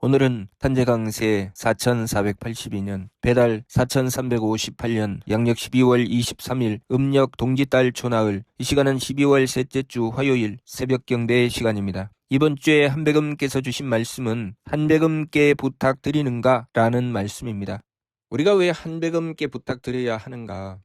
오늘은 탄재강세 4482년 배달 4358년 양력 12월 23일 음력 동짓달 초나흘, 이 시간은 12월 셋째 주 화요일 새벽 경배 시간입니다. 이번 주에 한백음께서 주신 말씀은 한백음께 부탁드리는가? 라는 말씀입니다. 우리가 왜 한백음께 부탁드려야 하는가?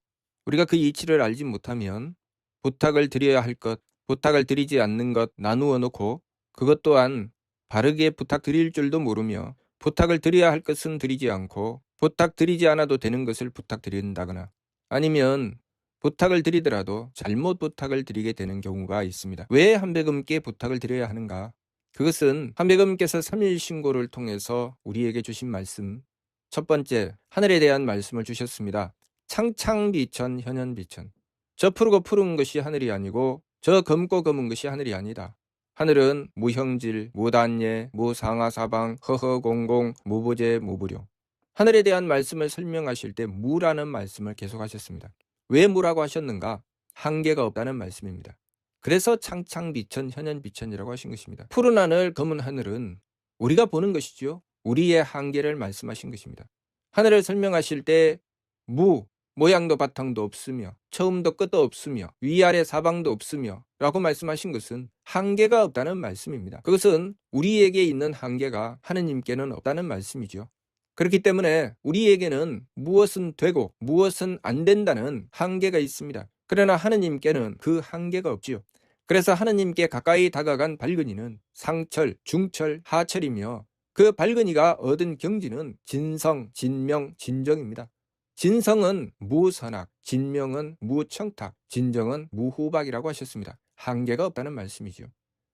우리가 그 이치를 알지 못하면 부탁을 드려야 할 것, 부탁을 드리지 않는 것 나누어 놓고 그것 또한 바르게 부탁드릴 줄도 모르며 부탁을 드려야 할 것은 드리지 않고 부탁드리지 않아도 되는 것을 부탁드린다거나 아니면 부탁을 드리더라도 잘못 부탁을 드리게 되는 경우가 있습니다. 왜 한백음께 부탁을 드려야 하는가? 그것은 한백음께서 3일 신고를 통해서 우리에게 주신 말씀, 첫 번째, 하늘에 대한 말씀을 주셨습니다. 창창비천 현현비천. 저 푸르고 푸른 것이 하늘이 아니고 저 검고 검은 것이 하늘이 아니다. 하늘은 무형질, 무단예, 무상하사방, 허허공공, 무보제, 무부룡. 하늘에 대한 말씀을 설명하실 때 무라는 말씀을 계속하셨습니다. 왜 무라고 하셨는가? 한계가 없다는 말씀입니다. 그래서 창창비천, 현현비천이라고 하신 것입니다. 푸른 하늘, 검은 하늘은 우리가 보는 것이죠. 우리의 한계를 말씀하신 것입니다. 하늘을 설명하실 때 모양도 바탕도 없으며 처음도 끝도 없으며 위아래 사방도 없으며 라고 말씀하신 것은 한계가 없다는 말씀입니다. 그것은 우리에게 있는 한계가 하느님께는 없다는 말씀이죠. 그렇기 때문에 우리에게는 무엇은 되고 무엇은 안 된다는 한계가 있습니다. 그러나 하느님께는 그 한계가 없지요. 그래서 하느님께 가까이 다가간 발근이는 상철, 중철, 하철이며 그 발근이가 얻은 경지는 진성, 진명, 진정입니다. 진성은 무선악, 진명은 무청탁, 진정은 무후박이라고 하셨습니다. 한계가 없다는 말씀이죠.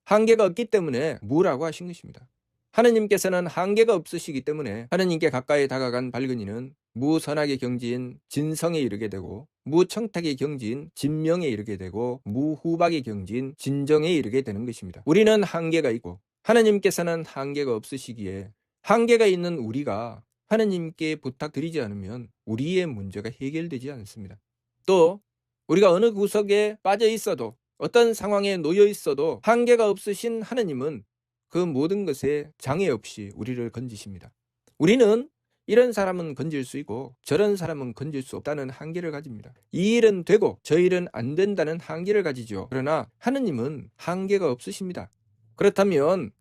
한계가 없기 때문에 무라고 하신 것입니다. 하느님께서는 한계가 없으시기 때문에 하느님께 가까이 다가간 발근이는 무선악의 경지인 진성에 이르게 되고 무청탁의 경지인 진명에 이르게 되고 무후박의 경지인 진정에 이르게 되는 것입니다. 우리는 한계가 있고 하느님께서는 한계가 없으시기에 한계가 있는 우리가 하느님께 부탁드리지 않으면 우리의 문제가 해결되지 않습니다. 또 우리가 어느 구석에 빠져 있어도 어떤 상황에 놓여 있어도 한계가 없으신 하느님은 그 모든 것에 장애 없이 우리를 건지십니다. 우리는 이런 사람은 건질 수 있고 저런 사람은 건질 수 없다는 한계를 가집니다. 이 일은 되고 저 일은 안 된다는 한계를 가지죠. 그러나 하느님은 한계가 없으십니다. 그렇다면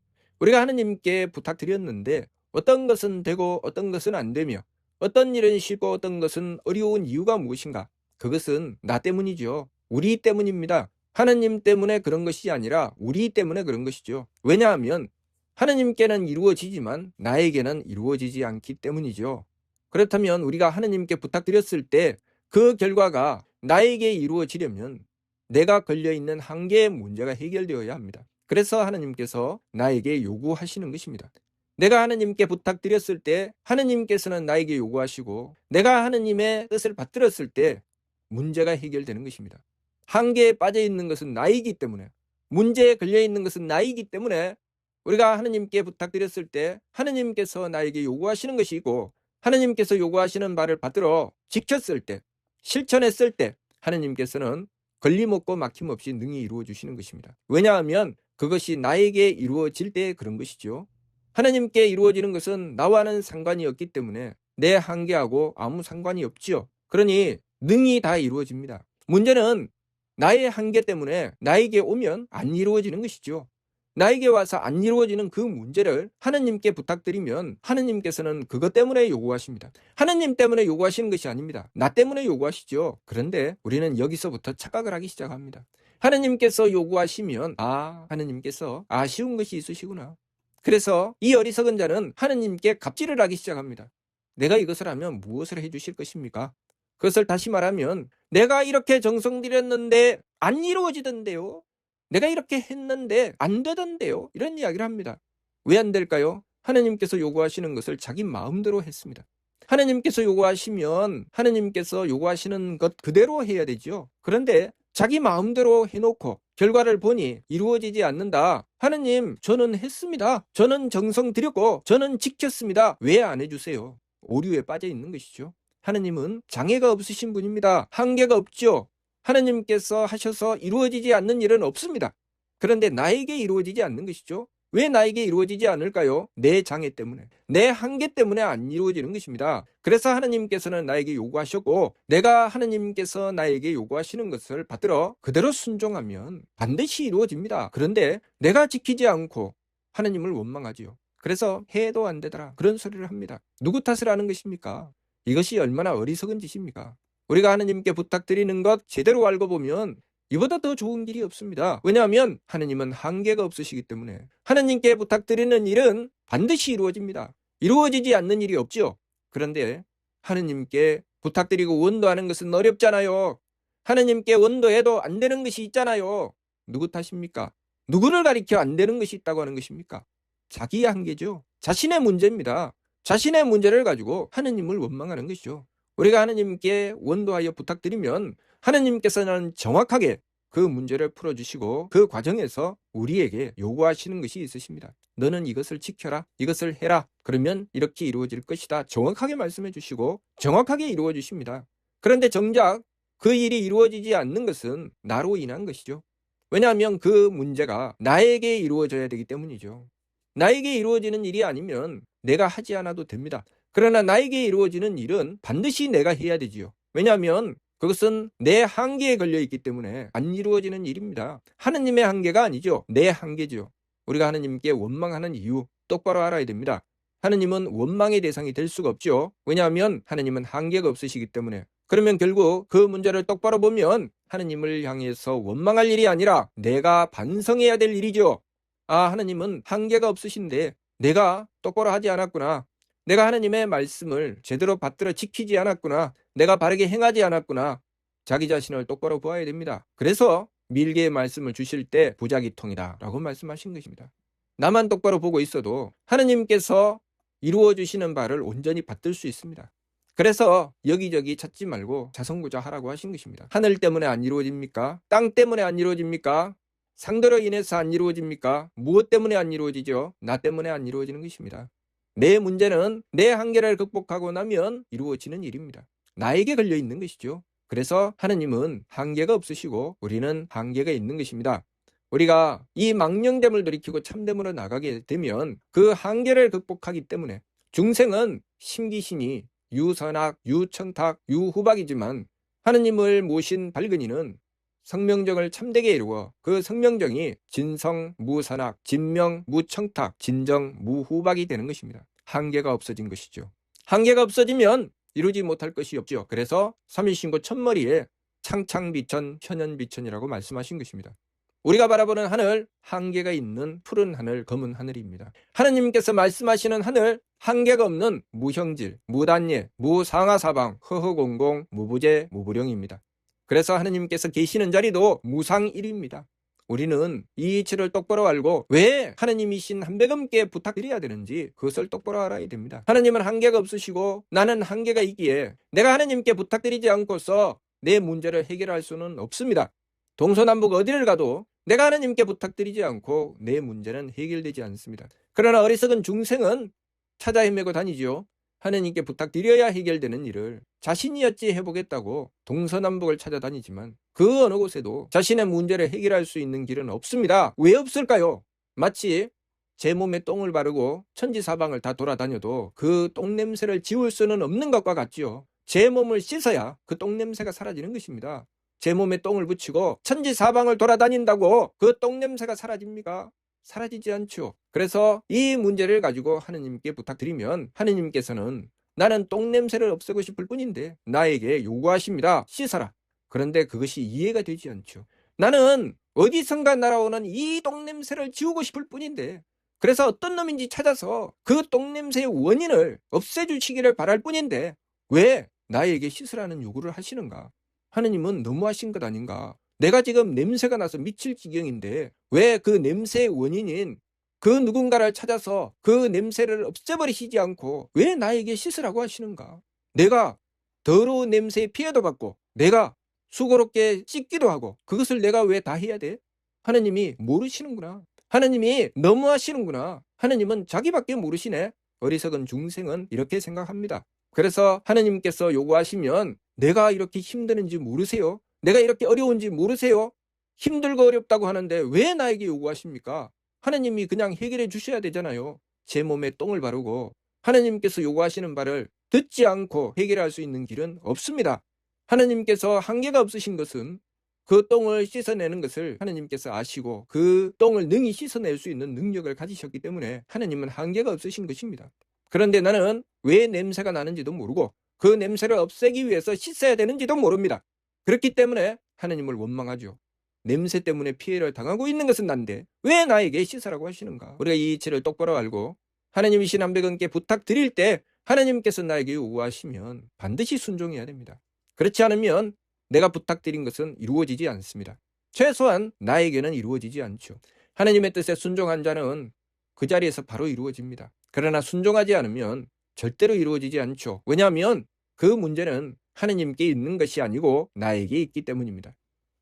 우리가 하느님께 부탁드렸는데 어떤 것은 되고 어떤 것은 안 되며 어떤 일은 쉽고 어떤 것은 어려운 이유가 무엇인가? 그것은 나 때문이죠. 우리 때문입니다. 하느님 때문에 그런 것이 아니라 우리 때문에 그런 것이죠. 왜냐하면 하느님께는 이루어지지만 나에게는 이루어지지 않기 때문이죠. 그렇다면 우리가 하느님께 부탁드렸을 때 그 결과가 나에게 이루어지려면 내가 걸려있는 한계의 문제가 해결되어야 합니다. 그래서 하느님께서 나에게 요구하시는 것입니다. 내가 하느님께 부탁드렸을 때 하느님께서는 나에게 요구하시고 내가 하느님의 뜻을 받들었을 때 문제가 해결되는 것입니다. 한계에 빠져 있는 것은 나이기 때문에, 문제에 걸려 있는 것은 나이기 때문에 우리가 하느님께 부탁드렸을 때 하느님께서 나에게 요구하시는 것이 있고 하느님께서 요구하시는 바를 받들어 지켰을 때, 실천했을 때 하느님께서는 걸림없고 막힘없이 능히 이루어 주시는 것입니다. 왜냐하면 그것이 나에게 이루어질 때 그런 것이죠. 하느님께 이루어지는 것은 나와는 상관이 없기 때문에 내 한계하고 아무 상관이 없지요. 그러니 능히 다 이루어집니다. 문제는 나의 한계 때문에 나에게 오면 안 이루어지는 것이죠. 나에게 와서 안 이루어지는 그 문제를 하느님께 부탁드리면 하느님께서는 그것 때문에 요구하십니다. 하느님 때문에 요구하시는 것이 아닙니다. 나 때문에 요구하시죠. 그런데 우리는 여기서부터 착각을 하기 시작합니다. 하느님께서 요구하시면 하느님께서 아쉬운 것이 있으시구나. 그래서 이 어리석은 자는 하느님께 갑질을 하기 시작합니다. 내가 이것을 하면 무엇을 해주실 것입니까? 그것을 다시 말하면 내가 이렇게 정성 들였는데 안 이루어지던데요. 내가 이렇게 했는데 안 되던데요. 이런 이야기를 합니다. 왜 안 될까요? 하느님께서 요구하시는 것을 자기 마음대로 했습니다. 하느님께서 요구하시면 하느님께서 요구하시는 것 그대로 해야 되죠. 그런데 자기 마음대로 해놓고 결과를 보니 이루어지지 않는다. 하느님, 저는 했습니다. 저는 정성 들였고 저는 지켰습니다. 왜 안 해주세요? 오류에 빠져 있는 것이죠. 하느님은 장애가 없으신 분입니다. 한계가 없죠. 하느님께서 하셔서 이루어지지 않는 일은 없습니다. 그런데 나에게 이루어지지 않는 것이죠. 왜 나에게 이루어지지 않을까요? 내 장애 때문에, 내 한계 때문에 안 이루어지는 것입니다. 그래서 하느님께서는 나에게 요구하셨고, 내가 하느님께서 나에게 요구하시는 것을 받들어 그대로 순종하면 반드시 이루어집니다. 그런데 내가 지키지 않고 하느님을 원망하지요. 그래서 해도 안 되더라, 그런 소리를 합니다. 누구 탓을 하는 것입니까? 이것이 얼마나 어리석은 짓입니까? 우리가 하느님께 부탁드리는 것 제대로 알고 보면 이보다 더 좋은 길이 없습니다. 왜냐하면 하느님은 한계가 없으시기 때문에 하느님께 부탁드리는 일은 반드시 이루어집니다. 이루어지지 않는 일이 없지요. 그런데 하느님께 부탁드리고 원도하는 것은 어렵잖아요. 하느님께 원도해도 안 되는 것이 있잖아요. 누구 탓입니까? 누구를 가리켜 안 되는 것이 있다고 하는 것입니까? 자기의 한계죠. 자신의 문제입니다. 자신의 문제를 가지고 하느님을 원망하는 것이죠. 우리가 하느님께 원도하여 부탁드리면 하느님께서는 정확하게 그 문제를 풀어주시고 그 과정에서 우리에게 요구하시는 것이 있으십니다. 너는 이것을 지켜라, 이것을 해라, 그러면 이렇게 이루어질 것이다, 정확하게 말씀해 주시고 정확하게 이루어 주십니다. 그런데 정작 그 일이 이루어지지 않는 것은 나로 인한 것이죠. 왜냐하면 그 문제가 나에게 이루어져야 되기 때문이죠. 나에게 이루어지는 일이 아니면 내가 하지 않아도 됩니다. 그러나 나에게 이루어지는 일은 반드시 내가 해야 되지요. 왜냐하면 그것은 내 한계에 걸려 있기 때문에 안 이루어지는 일입니다. 하느님의 한계가 아니죠. 내 한계죠. 우리가 하느님께 원망하는 이유 똑바로 알아야 됩니다. 하느님은 원망의 대상이 될 수가 없죠. 왜냐하면 하느님은 한계가 없으시기 때문에. 그러면 결국 그 문제를 똑바로 보면 하느님을 향해서 원망할 일이 아니라 내가 반성해야 될 일이죠. 아, 하느님은 한계가 없으신데 내가 똑바로 하지 않았구나. 내가 하느님의 말씀을 제대로 받들어 지키지 않았구나. 내가 바르게 행하지 않았구나. 자기 자신을 똑바로 보아야 됩니다. 그래서 밀개의 말씀을 주실 때 부작위통이다 라고 말씀하신 것입니다. 나만 똑바로 보고 있어도 하느님께서 이루어 주시는 바를 온전히 받들 수 있습니다. 그래서 여기저기 찾지 말고 자성구자하라고 하신 것입니다. 하늘 때문에 안 이루어집니까? 땅 때문에 안 이루어집니까? 상대로 인해서 안 이루어집니까? 무엇 때문에 안 이루어지죠? 나 때문에 안 이루어지는 것입니다. 내 문제는 내 한계를 극복하고 나면 이루어지는 일입니다. 나에게 걸려 있는 것이죠. 그래서 하느님은 한계가 없으시고 우리는 한계가 있는 것입니다. 우리가 이 망령됨을 돌이키고 참됨으로 나가게 되면 그 한계를 극복하기 때문에 중생은 심기신이 유선악, 유천탁, 유후박이지만 하느님을 모신 발근이는 성명정을 참되게 이루어 그 성명정이 진성, 무선악, 진명, 무청탁, 진정, 무후박이 되는 것입니다. 한계가 없어진 것이죠. 한계가 없어지면 이루지 못할 것이 없죠. 그래서 삼일신고 첫머리에 창창비천, 현현비천이라고 말씀하신 것입니다. 우리가 바라보는 하늘, 한계가 있는 푸른 하늘, 검은 하늘입니다. 하느님께서 말씀하시는 하늘, 한계가 없는 무형질, 무단예, 무상하사방, 허허공공, 무부재, 무부령입니다. 그래서 하느님께서 계시는 자리도 무상일입니다. 우리는 이 이치를 똑바로 알고 왜 하느님이신 한백음께 부탁드려야 되는지 그것을 똑바로 알아야 됩니다. 하느님은 한계가 없으시고 나는 한계가 있기에 내가 하느님께 부탁드리지 않고서 내 문제를 해결할 수는 없습니다. 동서남북 어디를 가도 내가 하느님께 부탁드리지 않고 내 문제는 해결되지 않습니다. 그러나 어리석은 중생은 찾아 헤매고 다니죠. 하느님께 부탁드려야 해결되는 일을 자신이 어찌 해보겠다고 동서남북을 찾아다니지만 그 어느 곳에도 자신의 문제를 해결할 수 있는 길은 없습니다. 왜 없을까요? 마치 제 몸에 똥을 바르고 천지사방을 다 돌아다녀도 그 똥냄새를 지울 수는 없는 것과 같지요. 제 몸을 씻어야 그 똥냄새가 사라지는 것입니다. 제 몸에 똥을 붙이고 천지사방을 돌아다닌다고 그 똥냄새가 사라집니까? 사라지지 않죠. 그래서 이 문제를 가지고 하느님께 부탁드리면 하느님께서는 나는 똥냄새를 없애고 싶을 뿐인데 나에게 요구하십니다. 씻어라. 그런데 그것이 이해가 되지 않죠. 나는 어디선가 날아오는 이 똥냄새를 지우고 싶을 뿐인데 그래서 어떤 놈인지 찾아서 그 똥냄새의 원인을 없애주시기를 바랄 뿐인데 왜 나에게 씻으라는 요구를 하시는가? 하느님은 너무하신 것 아닌가? 내가 지금 냄새가 나서 미칠 지경인데 왜 그 냄새의 원인인 그 누군가를 찾아서 그 냄새를 없애버리시지 않고 왜 나에게 씻으라고 하시는가? 내가 더러운 냄새에 피해도 받고 내가 수고롭게 씻기도 하고 그것을 내가 왜 다 해야 돼? 하느님이 모르시는구나. 하느님이 너무하시는구나. 하느님은 자기밖에 모르시네. 어리석은 중생은 이렇게 생각합니다. 그래서 하느님께서 요구하시면 내가 이렇게 힘드는지 모르세요? 내가 이렇게 어려운지 모르세요? 힘들고 어렵다고 하는데 왜 나에게 요구하십니까? 하나님이 그냥 해결해 주셔야 되잖아요. 제 몸에 똥을 바르고 하나님께서 요구하시는 바를 듣지 않고 해결할 수 있는 길은 없습니다. 하나님께서 한계가 없으신 것은 그 똥을 씻어내는 것을 하나님께서 아시고 그 똥을 능히 씻어낼 수 있는 능력을 가지셨기 때문에 하나님은 한계가 없으신 것입니다. 그런데 나는 왜 냄새가 나는지도 모르고 그 냄새를 없애기 위해서 씻어야 되는지도 모릅니다. 그렇기 때문에 하나님을 원망하죠. 냄새 때문에 피해를 당하고 있는 것은 난데 왜 나에게 씻으라고 하시는가? 우리가 이 이치를 똑바로 알고 하나님이신 한백원께 부탁드릴 때 하나님께서 나에게 요구하시면 반드시 순종해야 됩니다. 그렇지 않으면 내가 부탁드린 것은 이루어지지 않습니다. 최소한 나에게는 이루어지지 않죠. 하나님의 뜻에 순종한 자는 그 자리에서 바로 이루어집니다. 그러나 순종하지 않으면 절대로 이루어지지 않죠. 왜냐하면 그 문제는 하나님께 있는 것이 아니고 나에게 있기 때문입니다.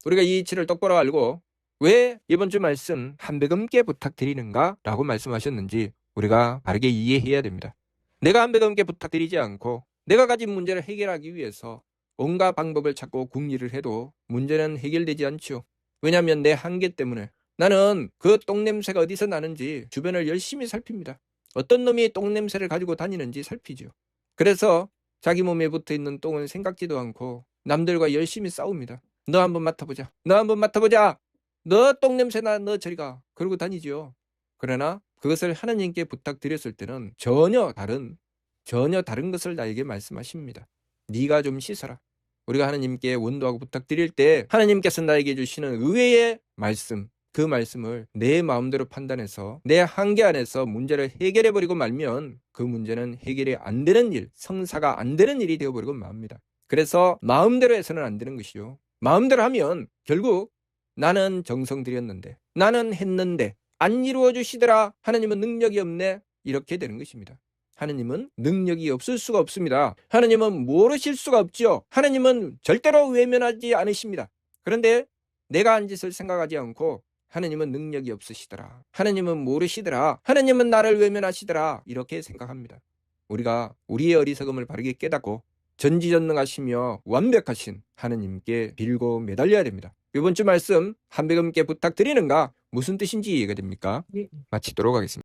우리가 이 이치를 똑바로 알고 왜 이번 주 말씀 한백음께 부탁드리는가? 라고 말씀하셨는지 우리가 바르게 이해해야 됩니다. 내가 한백음께 부탁드리지 않고 내가 가진 문제를 해결하기 위해서 온갖 방법을 찾고 궁리를 해도 문제는 해결되지 않죠. 왜냐하면 내 한계 때문에 나는 그 똥냄새가 어디서 나는지 주변을 열심히 살핍니다. 어떤 놈이 똥냄새를 가지고 다니는지 살피죠. 그래서 자기 몸에 붙어있는 똥은 생각지도 않고 남들과 열심히 싸웁니다. 너 한번 맡아보자. 너 한번 맡아보자. 너 똥냄새나 너 저리 가. 그러고 다니죠. 그러나 그것을 하나님께 부탁드렸을 때는 전혀 다른 것을 나에게 말씀하십니다. 네가 좀 씻어라. 우리가 하나님께 원도하고 부탁드릴 때 하나님께서 나에게 주시는 의외의 말씀, 그 말씀을 내 마음대로 판단해서 내 한계 안에서 문제를 해결해버리고 말면 그 문제는 해결이 안 되는 일, 성사가 안 되는 일이 되어버리고 맙니다. 그래서 마음대로 해서는 안 되는 것이요. 마음대로 하면 결국 나는 정성 들였는데, 나는 했는데 안 이루어 주시더라. 하나님은 능력이 없네. 이렇게 되는 것입니다. 하나님은 능력이 없을 수가 없습니다. 하나님은 모르실 수가 없죠. 하나님은 절대로 외면하지 않으십니다. 그런데 내가 한 짓을 생각하지 않고 하나님은 능력이 없으시더라. 하나님은 모르시더라. 하나님은 나를 외면하시더라. 이렇게 생각합니다. 우리가 우리의 어리석음을 바르게 깨닫고 전지전능하시며 완벽하신 하나님께 빌고 매달려야 됩니다. 이번 주 말씀 한백음께 부탁드리는가? 무슨 뜻인지 이해가 됩니까? 마치도록 하겠습니다.